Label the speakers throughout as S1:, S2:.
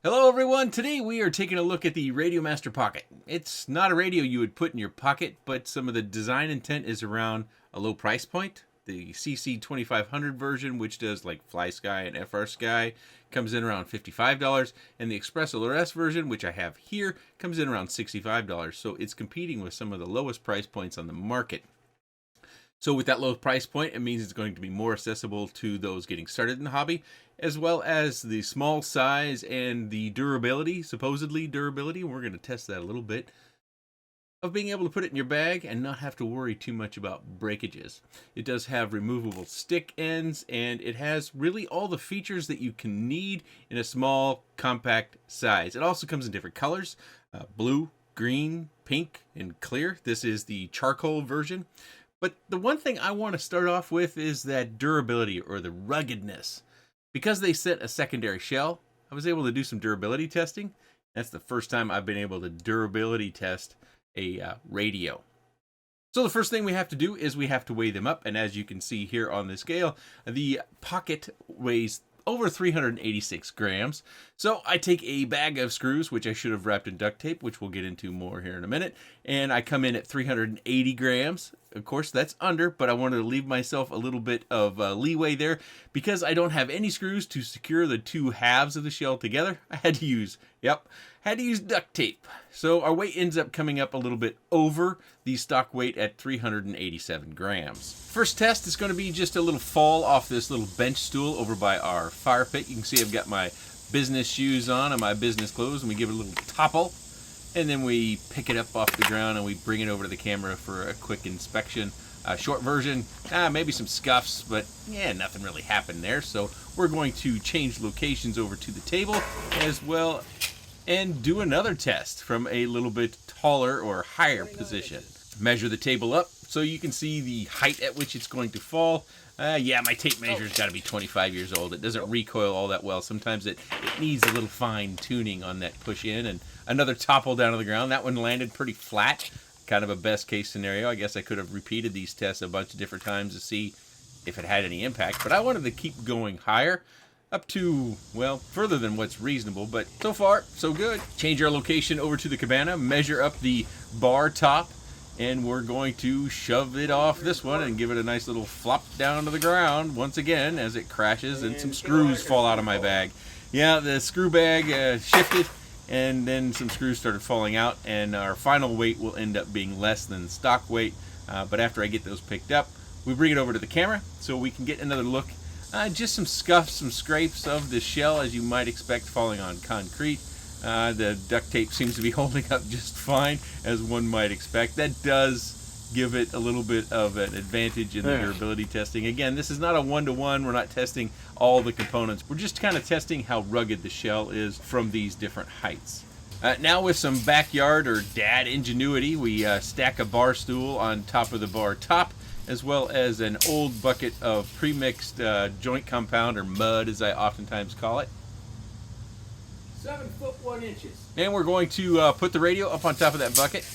S1: Hello everyone, today we are taking a look at the RadioMaster Pocket. It's not a radio you would put in your pocket, but some of the design intent is around a low price point. The CC 2500 version, which does like Fly Sky and FR Sky, comes in around $55, and the Express LRS version, which I have here, comes in around $65, so it's competing with some of the lowest price points on the market. So with that low price point, it means it's going to be more accessible to those getting started in the hobby, as well as the small size and the durability, supposedly durability. We're going to test that a little bit, of being able to put it in your bag and not have to worry too much about breakages. It does have removable stick ends, and it has really all the features that you can need in a small, compact size. It also comes in different colors, blue, green, pink, and clear. This is the charcoal version. But the one thing I want to start off with is that durability, or the ruggedness. Because they sent a secondary shell, I was able to do some durability testing. That's the first time I've been able to durability test a radio. So the first thing we have to do is we have to weigh them up. And as you can see here on the scale, the Pocket weighs over 386 grams. So I take a bag of screws, which I should have wrapped in duct tape, which we'll get into more here in a minute. And I come in at 380 grams. Of course, that's under, but I wanted to leave myself a little bit of leeway there because I don't have any screws to secure the two halves of the shell together. I had to use duct tape. So our weight ends up coming up a little bit over the stock weight at 387 grams. First test is going to be just a little fall off this little bench stool over by our fire pit. You can see I've got my business shoes on and my business clothes, and we give it a little topple. And then we pick it up off the ground and we bring it over to the camera for a quick inspection. Short version, maybe some scuffs, but yeah, nothing really happened there. So we're going to change locations over to the table as well and do another test from a little bit taller or higher position. Measure the table up so you can see the height at which it's going to fall. Yeah, my tape measure's got to be 25 years old. It doesn't recoil all that well. Sometimes it needs a little fine tuning on that push in. And another topple down to the ground. That one landed pretty flat. Kind of a best case scenario. I guess I could have repeated these tests a bunch of different times to see if it had any impact. But I wanted to keep going higher, up to, well, further than what's reasonable. But so far, so good. Change our location over to the cabana. Measure up the bar top. And we're going to shove it off this one and give it a nice little flop down to the ground once again as it crashes and some screws fall out of my bag. Yeah, the screw bag shifted and then some screws started falling out, and our final weight will end up being less than stock weight. But after I get those picked up, we bring it over to the camera so we can get another look. Just some scuffs, some scrapes of the shell as you might expect falling on concrete. The duct tape seems to be holding up just fine, as one might expect. That does give it a little bit of an advantage in the durability testing. Again, this is not a one-to-one. We're not testing all the components. We're just kind of testing how rugged the shell is from these different heights. Now with some backyard or dad ingenuity, we stack a bar stool on top of the bar top, as well as an old bucket of pre-mixed joint compound, or mud as I oftentimes call it.
S2: 7 foot 1 inches.
S1: And we're going to put the radio up on top of that bucket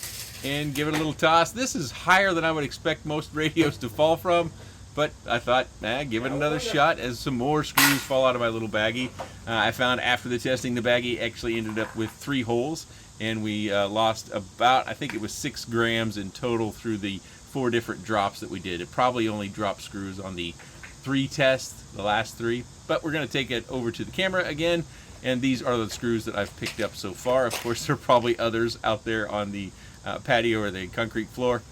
S1: and give it a little toss. This is higher than I would expect most radios to fall from, but I thought, give it another shot as some more screws fall out of my little baggie. I found after the testing, the baggie actually ended up with 3 holes, and we lost about, I think it was 6 grams in total through the 4 different drops that we did. It probably only dropped screws on the 3 tests, the last 3, but we're going to take it over to the camera again. And these are the screws that I've picked up so far. Of course, there are probably others out there on the patio or the concrete floor.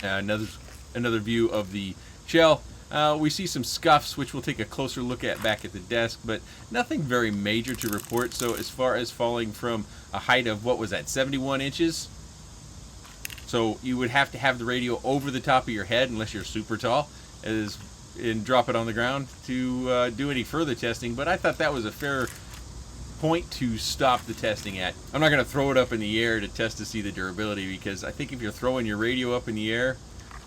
S1: Another view of the shell. We see some scuffs, which we'll take a closer look at back at the desk, but nothing very major to report. So as far as falling from a height of, what was that, 71 inches? So you would have to have the radio over the top of your head, unless you're super tall, and drop it on the ground to do any further testing. But I thought that was a fair point to stop the testing at. I'm not going to throw it up in the air to test to see the durability, because I think if you're throwing your radio up in the air,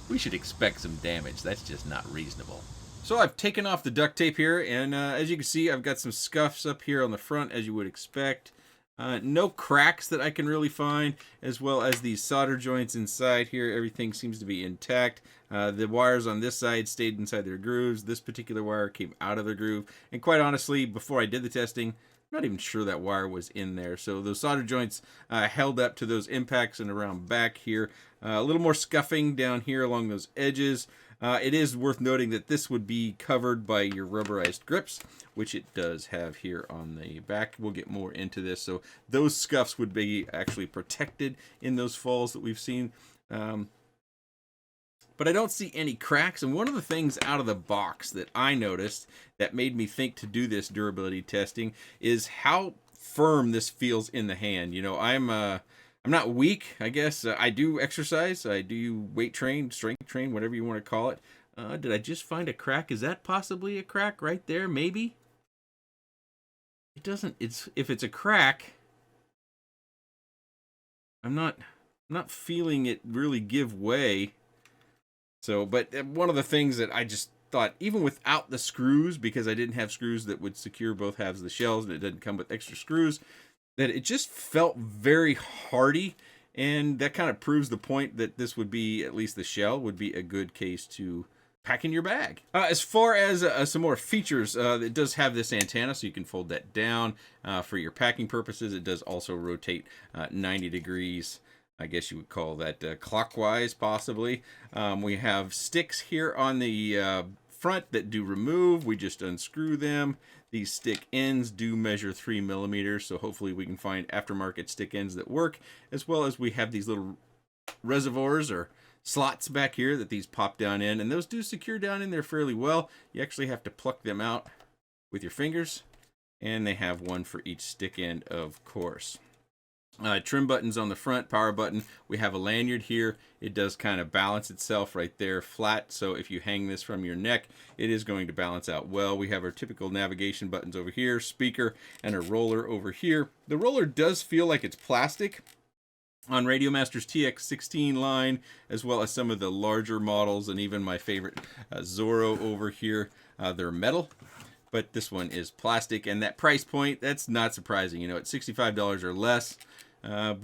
S1: we should expect some damage. That's just not reasonable. So I've taken off the duct tape here, and as you can see, I've got some scuffs up here on the front, as you would expect. No cracks that I can really find, as well as these solder joints inside here. Everything seems to be intact. The wires on this side stayed inside their grooves. This particular wire came out of the groove. And quite honestly, before I did the testing, not even sure that wire was in there. So those solder joints held up to those impacts and around back here. A little more scuffing down here along those edges. It is worth noting that this would be covered by your rubberized grips, which it does have here on the back. We'll get more into this. So those scuffs would be actually protected in those falls that we've seen. But I don't see any cracks. And one of the things out of the box that I noticed that made me think to do this durability testing is how firm this feels in the hand. You know, I'm not weak, I guess. I do exercise. I do weight train, strength train, whatever you want to call it. Did I just find a crack? Is that possibly a crack right there? Maybe. It doesn't. If it's a crack, I'm not feeling it really give way. So, but one of the things that I just thought, even without the screws, because I didn't have screws that would secure both halves of the shells, and it didn't come with extra screws, that it just felt very hardy, and that kind of proves the point that this would be, at least the shell, would be a good case to pack in your bag. As far as some more features, it does have this antenna, so you can fold that down for your packing purposes. It does also rotate 90 degrees. I guess you would call that clockwise, possibly. We have sticks here on the front that do remove. We just unscrew them. These stick ends do measure 3 millimeters, so hopefully we can find aftermarket stick ends that work, as well as we have these little reservoirs or slots back here that these pop down in, and those do secure down in there fairly well. You actually have to pluck them out with your fingers, and they have one for each stick end, of course. Trim buttons on the front, power button. We have a lanyard here. It does kind of balance itself right there flat, so if you hang this from your neck, it is going to balance out well. We have our typical navigation buttons over here, speaker, and a roller over here. The roller does feel like it's plastic on RadioMaster's TX16 line, as well as some of the larger models, and even my favorite Zorro over here. They're metal, but this one is plastic, and that price point, that's not surprising. You know, at $65 or less,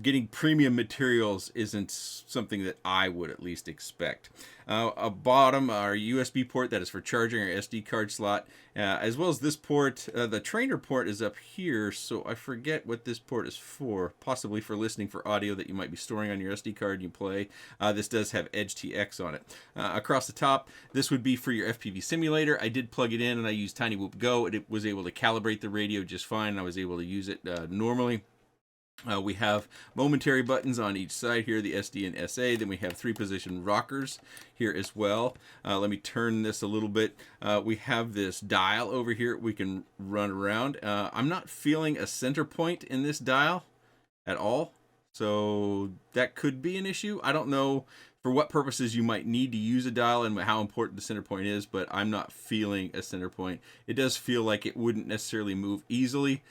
S1: getting premium materials isn't something that I would at least expect. Bottom, our USB port that is for charging our SD card slot, as well as this port. The trainer port is up here, so I forget what this port is for, possibly for listening for audio that you might be storing on your SD card and you play. This does have Edge TX on it. Across the top, this would be for your FPV simulator. I did plug it in and I used Tiny Whoop Go, and it was able to calibrate the radio just fine, and I was able to use it normally. We have momentary buttons on each side here, the SD and SA. Then we have 3-position rockers here as well. Let me turn this a little bit. We have this dial over here we can run around. I'm not feeling a center point in this dial at all, so that could be an issue. I don't know for what purposes you might need to use a dial and how important the center point is, but I'm not feeling a center point. It does feel like it wouldn't necessarily move easily.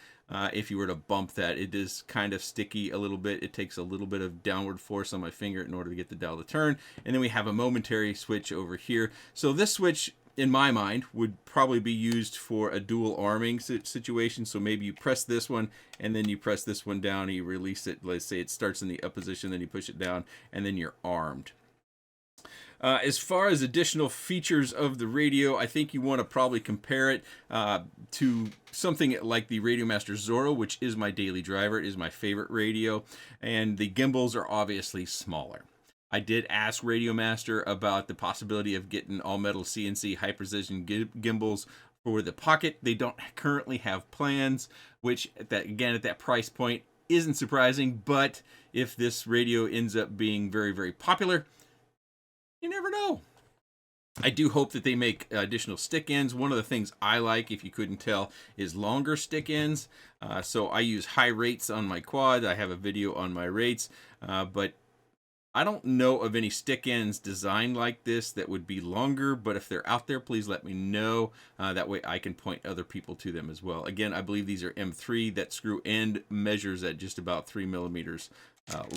S1: If you were to bump that, it is kind of sticky a little bit. It takes a little bit of downward force on my finger in order to get the dial to turn. And then we have a momentary switch over here. So this switch, in my mind, would probably be used for a dual arming situation. So maybe you press this one and then you press this one down and you release it. Let's say it starts in the up position, then you push it down, and then you're armed. As far as additional features of the radio, I think you want to probably compare it to something like the RadioMaster Zorro, which is my daily driver. It is my favorite radio, and the gimbals are obviously smaller. I did ask RadioMaster about the possibility of getting all-metal CNC high-precision gimbals for the Pocket. They don't currently have plans, which, at that price point, isn't surprising, but if this radio ends up being very, very popular, you never know. I do hope that they make additional stick ends. One of the things I like, if you couldn't tell, is longer stick ends. So I use high rates on my quad. I have a video on my rates, but I don't know of any stick ends designed like this that would be longer, but if they're out there, please let me know. That way I can point other people to them as well. Again, I believe these are M3. That screw end measures at just about 3 millimeters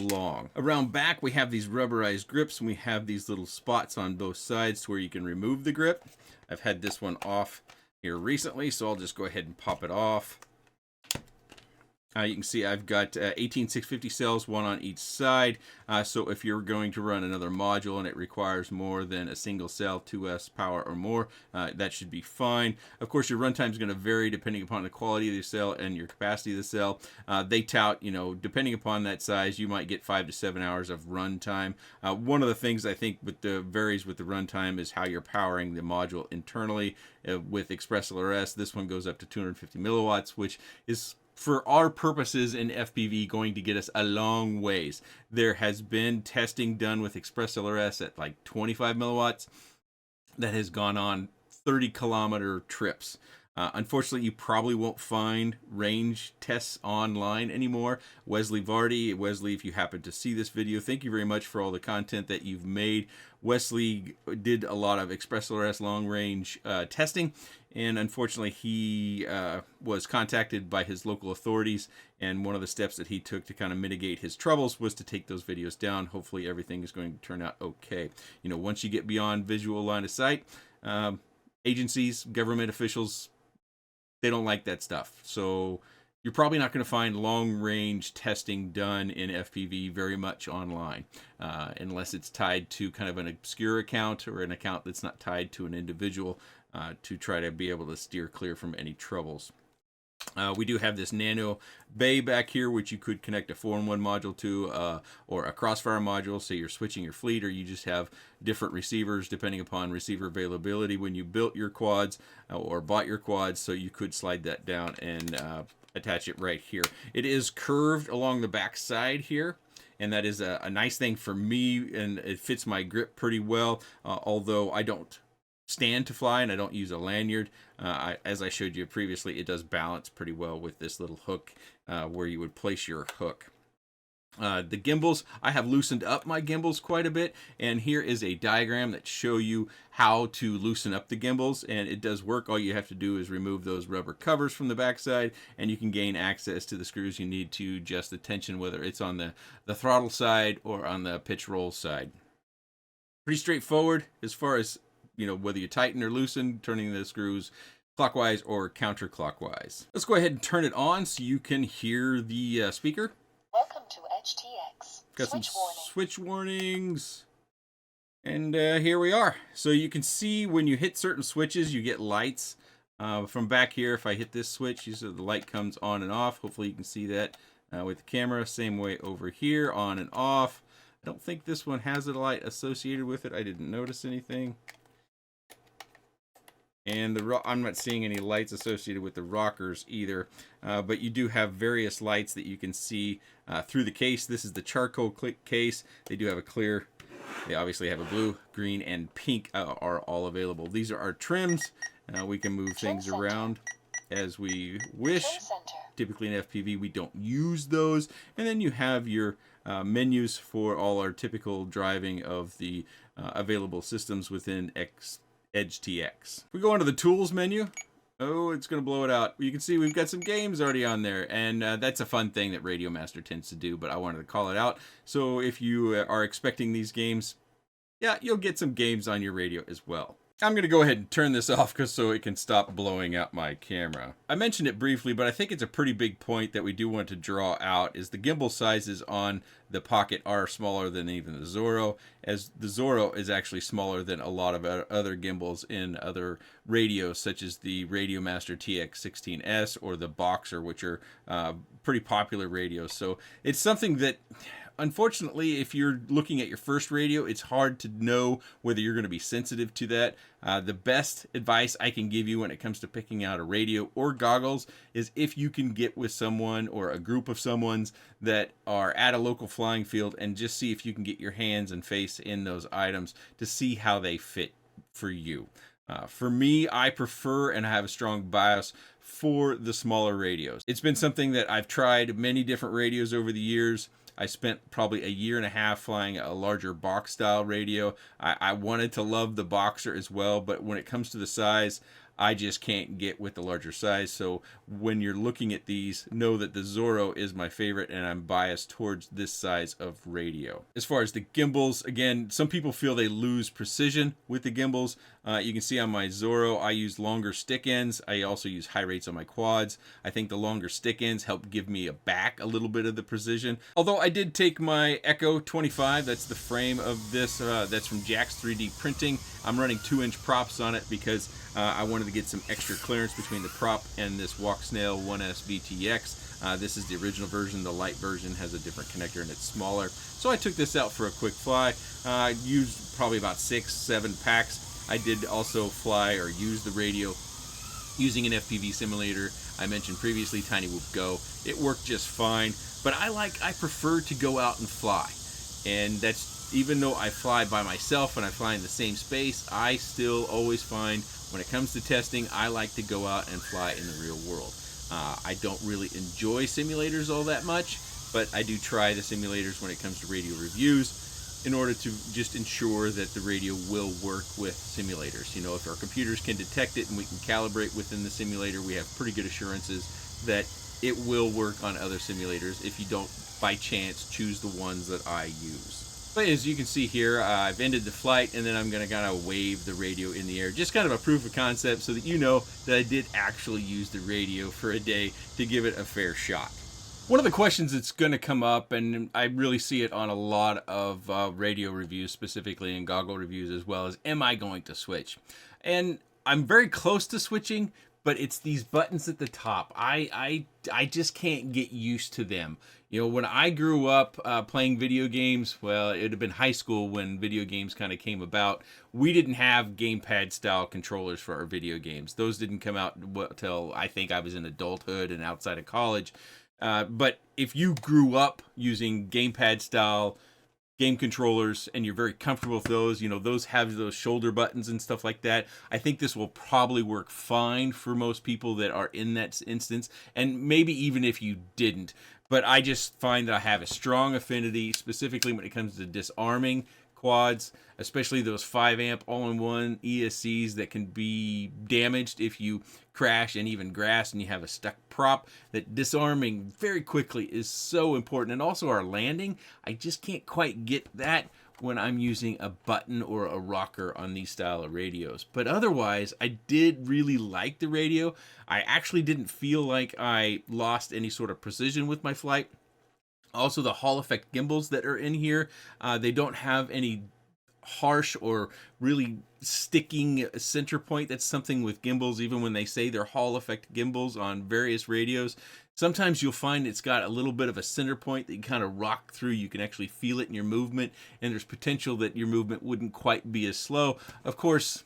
S1: long. Around back, we have these rubberized grips, and we have these little spots on both sides to where you can remove the grip. I've had this one off here recently, so I'll just go ahead and pop it off. You can see I've got 18650 cells, one on each side. So if you're going to run another module and it requires more than a single cell, 2S power or more, that should be fine. Of course, your runtime is going to vary depending upon the quality of the cell and your capacity of the cell. They tout, depending upon that size, you might get 5 to 7 hours of runtime. One of the things I think varies with the runtime is how you're powering the module internally. With ExpressLRS, this one goes up to 250 milliwatts, which is, for our purposes in FPV, going to get us a long ways. There has been testing done with ExpressLRS at like 25 milliwatts that has gone on 30-kilometer trips. Unfortunately, you probably won't find range tests online anymore. Wesley Vardy, Wesley, if you happen to see this video, thank you very much for all the content that you've made. Wesley did a lot of ExpressLRS long-range testing, and unfortunately, he was contacted by his local authorities, and one of the steps that he took to kind of mitigate his troubles was to take those videos down. Hopefully, everything is going to turn out okay. Once you get beyond visual line of sight, agencies, government officials, they don't like that stuff. So you're probably not going to find long-range testing done in FPV very much online, unless it's tied to kind of an obscure account or an account that's not tied to an individual, to try to be able to steer clear from any troubles. We do have this nano bay back here, which you could connect a 4-in-1 module to, or a crossfire module. Say you're switching your fleet, or you just have different receivers depending upon receiver availability when you built your quads or bought your quads. So you could slide that down and attach it right here. It is curved along the back side here, and that is a nice thing for me, and it fits my grip pretty well, although I don't stand to fly and I don't use a lanyard. As I showed you previously, it does balance pretty well with this little hook where you would place your hook. The gimbals, I have loosened up my gimbals quite a bit, and here is a diagram that show you how to loosen up the gimbals, and it does work. All you have to do is remove those rubber covers from the backside, and you can gain access to the screws you need to adjust the tension, whether it's on the throttle side or on the pitch roll side. Pretty straightforward as far as whether you tighten or loosen, turning the screws clockwise or counterclockwise. Let's go ahead and turn it on so you can hear the speaker.
S3: Welcome to HTX.
S1: Got some switch warnings. And here we are. So you can see when you hit certain switches, you get lights. From back here, if I hit this switch, you see the light comes on and off. Hopefully you can see that with the camera. Same way over here, on and off. I don't think this one has a light associated with it. I didn't notice anything. And I'm not seeing any lights associated with the rockers either, but you do have various lights that you can see through the case. This is the charcoal case. They do have a clear. They obviously have a blue, green, and pink are all available. These are our trims. We can move things around as we wish. Typically in FPV, we don't use those. And then you have your menus for all our typical driving of the available systems within EdgeTX. If we go into the tools menu, it's going to blow it out. You can see we've got some games already on there, and that's a fun thing that RadioMaster tends to do, but I wanted to call it out. So if you are expecting these games, yeah, you'll get some games on your radio as well. I'm going to go ahead and turn this off so it can stop blowing out my camera. I mentioned it briefly, but I think it's a pretty big point that we do want to draw out is the gimbal sizes on the Pocket are smaller than even the Zorro, as the Zorro is actually smaller than a lot of other gimbals in other radios, such as the RadioMaster TX16S or the Boxer, which are pretty popular radios. So it's something that, unfortunately, if you're looking at your first radio, it's hard to know whether you're going to be sensitive to that. The best advice I can give you when it comes to picking out a radio or goggles is if you can get with someone or a group of someone's that are at a local flying field and just see if you can get your hands and face in those items to see how they fit for you. For me, I prefer and I have a strong bias for the smaller radios. It's been something that I've tried many different radios over the years. I spent probably a year and a half flying a larger box style radio. I wanted to love the Boxer as well, but when it comes to the size, I just can't get with the larger size. So when you're looking at these, know that the Zorro is my favorite and I'm biased towards this size of radio. As far as the gimbals, again, some people feel they lose precision with the gimbals. You can see on my Zorro, I use longer stick ends. I also use high rates on my quads. I think the longer stick ends help give me back a little bit of the precision. Although I did take my Echo 25, that's the frame of this, that's from Jack's 3D Printing. I'm running 2-inch props on it because I wanted to get some extra clearance between the prop and this Walk Snail 1S VTX. This is the original version. The light version has a different connector and it's smaller. So I took this out for a quick fly. Used probably about 6-7 packs. I did also fly or use the radio using an FPV simulator. I mentioned previously, Tiny Whoop Go. It worked just fine, but I prefer to go out and fly. And that's, even though I fly by myself and I fly in the same space, I still always find when it comes to testing, I like to go out and fly in the real world. I don't really enjoy simulators all that much, but I do try the simulators when it comes to radio reviews in order to just ensure that the radio will work with simulators. You know, if our computers can detect it and we can calibrate within the simulator, we have pretty good assurances that it will work on other simulators if you don't, by chance, choose the ones that I use. But as you can see here, I've ended the flight, and then I'm going to kind of wave the radio in the air. Just kind of a proof of concept so that you know that I did actually use the radio for a day to give it a fair shot. One of the questions that's going to come up, and I really see it on a lot of radio reviews, specifically in goggle reviews as well, is am I going to switch? And I'm very close to switching, but it's these buttons at the top. I just can't get used to them. You know, when I grew up playing video games, well, it would have been high school when video games kind of came about. We didn't have gamepad style controllers for our video games. Those didn't come out until I think I was in adulthood and outside of college. But if you grew up using gamepad style game controllers and you're very comfortable with those, you know, those have those shoulder buttons and stuff like that, I think this will probably work fine for most people that are in that instance, and maybe even if you didn't. But I just find that I have a strong affinity, specifically when it comes to disarming quads, especially those 5 amp all-in-one ESCs that can be damaged if you crash and even grass and you have a stuck prop. That disarming very quickly is so important. And also our landing, I just can't quite get that when I'm using a button or a rocker on these style of radios. But otherwise, I did really like the radio. I actually didn't feel like I lost any sort of precision with my flight. Also, the Hall effect gimbals that are in here, they don't have any harsh or really sticking center point. That's something with gimbals, even when they say they're Hall effect gimbals on various radios. Sometimes you'll find it's got a little bit of a center point that you kind of rock through. You can actually feel it in your movement, and there's potential that your movement wouldn't quite be as slow. Of course,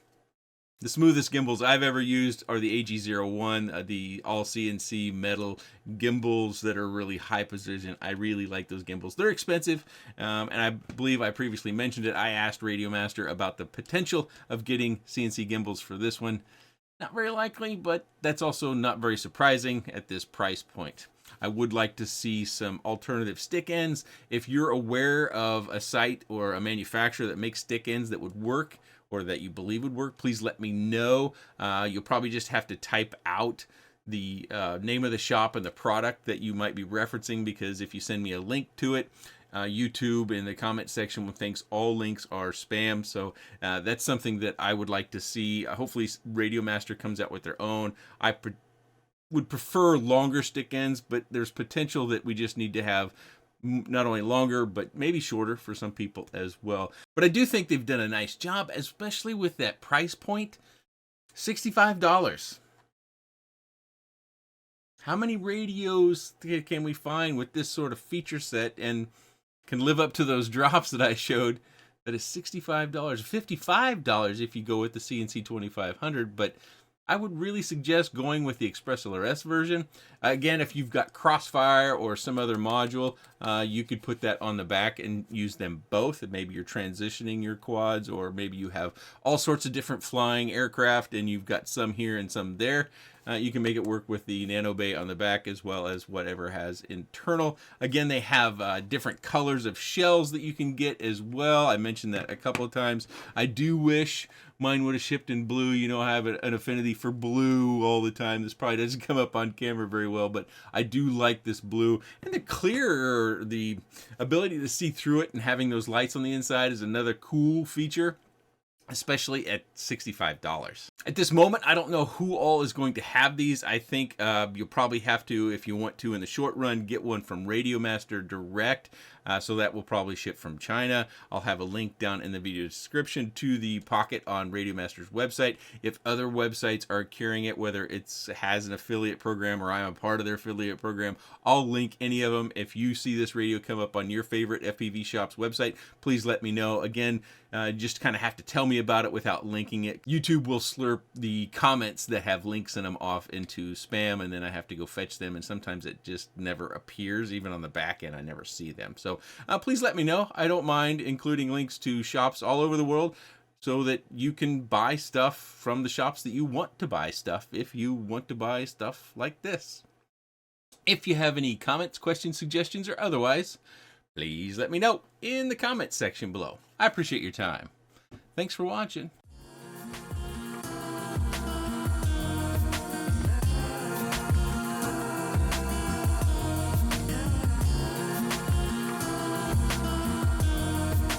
S1: the smoothest gimbals I've ever used are the AG01, the all CNC metal gimbals that are really high precision. I really like those gimbals. They're expensive, and I believe I previously mentioned it. I asked RadioMaster about the potential of getting CNC gimbals for this one. Not very likely, but that's also not very surprising at this price point. I would like to see some alternative stick ends. If you're aware of a site or a manufacturer that makes stick ends that would work, or that you believe would work, please let me know. You'll probably just have to type out the name of the shop and the product that you might be referencing, because if you send me a link to it, YouTube in the comment section thinks all links are spam. So that's something that I would like to see. Hopefully RadioMaster comes out with their own. I would prefer longer stick ends, but there's potential that we just need to have not only longer, but maybe shorter for some people as well. But I do think they've done a nice job, especially with that price point, $65. How many radios can we find with this sort of feature set and can live up to those drops that I showed? That is $65, $55 if you go with the CNC 2500, but I would really suggest going with the Express LRS version. Again, if you've got Crossfire or some other module, you could put that on the back and use them both. And maybe you're transitioning your quads, or maybe you have all sorts of different flying aircraft and you've got some here and some there. You can make it work with the Nano Bay on the back as well as whatever has internal. Again, they have different colors of shells that you can get as well. I mentioned that a couple of times. I do wish mine would have shipped in blue. You know, I have an affinity for blue all the time. This probably doesn't come up on camera very well, but I do like this blue. And the clear, the ability to see through it and having those lights on the inside is another cool feature. especially at $65. At this moment, I don't know who all is going to have these. I think you'll probably have to, if you want to in the short run, get one from RadioMaster direct. So that will probably ship from China. I'll have a link down in the video description to the Pocket on RadioMaster's website. If other websites are carrying it, whether it has an affiliate program or I'm a part of their affiliate program, I'll link any of them. If you see this radio come up on your favorite FPV shop's website, please let me know. Again, just kind of have to tell me about it without linking it. YouTube will slurp the comments that have links in them off into spam, and then I have to go fetch them, and sometimes it just never appears. Even on the back end, I never see them. So please let me know. I don't mind including links to shops all over the world so that you can buy stuff from the shops that you want to buy stuff if you want to buy stuff like this. If you have any comments, questions, suggestions, or otherwise, please let me know in the comments section below. I appreciate your time. Thanks for watching.